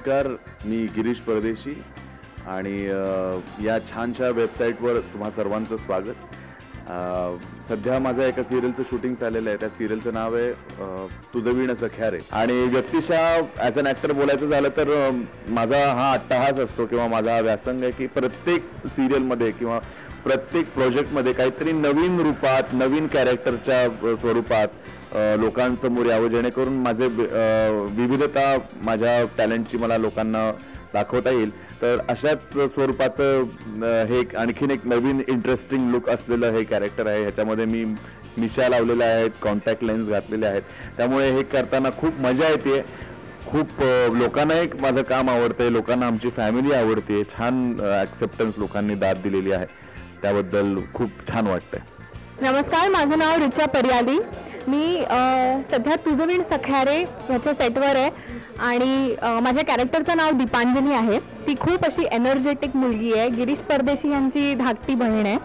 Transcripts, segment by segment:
नमस्कार, मी गिरीश परदेशी आणि या छानशा वेबसाईटवर तुम्हा सर्वांचं स्वागत। सध्या माझं एका सिरियलचं शूटिंग चाललेलं आहे। त्या सिरियलचं नाव आहे तुझं वीण सख्या रे। आणि व्यक्तिशः ॲज अन ॲक्टर बोलायचं झालं तर माझा हा अट्टहास असतो किंवा माझा व्यासंग आहे की प्रत्येक सिरियलमध्ये किंवा प्रत्येक प्रोजेक्टमध्ये काहीतरी नवीन रूपात नवीन कॅरेक्टरच्या स्वरूपात लोकांसमोर यावं, जेणेकरून माझे विविधता माझ्या टॅलेंटची मला लोकांना दाखवता येईल। तर अशाच स्वरूपाचं हे आणखीन एक नवीन इंटरेस्टिंग लुक असलेलं हे कॅरेक्टर आहे। ह्याच्यामध्ये मी मिशा लावलेल्या आहेत, कॉन्टॅक्ट लेन्स घातलेले आहेत, त्यामुळे हे करताना खूप मजा येते। खूप लोकांना एक माझं काम आवडतंय, लोकांना आमची फॅमिली आवडते, छान ॲक्सेप्टन्स लोकांनी दाद दिलेली आहे, त्याबद्दल खूप छान वाटतंय। नमस्कार, माझं नाव रिचा परियाली। मी सध्या तुझं वीण सख्या रे ह्याच्या सेटवर आहे आणि माझ्या कॅरेक्टरचं नाव दीपांजली आहे। ती खूप अशी एनर्जेटिक मुलगी आहे, गिरीश परदेशी यांची धाकटी बहीण आहे।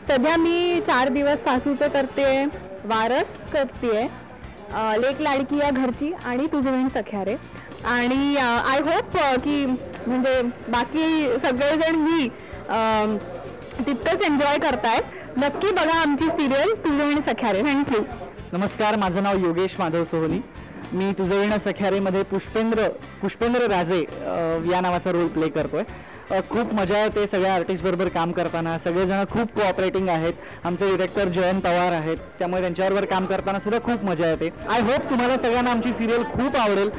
सध्या मी 4 दिवस सासूचं करते, वारस करते, लेक लाडकी या घरची आणि तुझं वीण सख्या रे। आणि आय होप की म्हणजे बाकी सगळेजण मी तितकंच एन्जॉय करतायत। नक्की बघा आमची सिरियल तुझं वीण सख्या रे। थँक्यू। नमस्कार, माझं नाव योगेश माधव सोहनी। मी तुझं वीण सख्या रेमध्ये पुष्पेंद्र राजे या नावाचा रोल प्ले करतोय। खूप मजा येते सगळ्या आर्टिस्ट बरोबर काम करताना। सगळेजण खूप कोऑपरेटिंग आहेत। आमचे डिरेक्टर जयंत पवार आहेत, त्यामुळे त्यांच्याबरोबर काम करताना सुद्धा खूप मजा येते। आय होप तुम्हाला सगळ्यांना आमची सिरियल खूप आवडेल,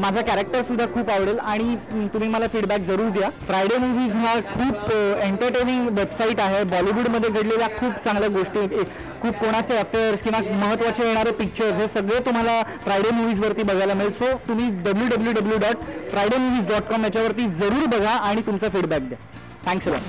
माझा कॅरेक्टर सुद्धा खूप आवडेल आणि तुम्ही मला फीडबॅक जरूर द्या। फ्रायडे मूवीज हा खूप एंटरटेनिंग वेबसाईट आहे। बॉलिवूडमध्ये घडलेल्या खूप चांगल्या गोष्टी, खूप कोणाचे अफेअर्स किंवा महत्त्वाचे येणारे पिक्चर्स हे सगळे तुम्हाला फ्रायडे मूवीजवरती बघायला मिळेल। सो तुम्ही www.friday-movies.com याच्यावरती जरूर बघा आणि तुमचा फीडबॅक द्या। Thanks a lot.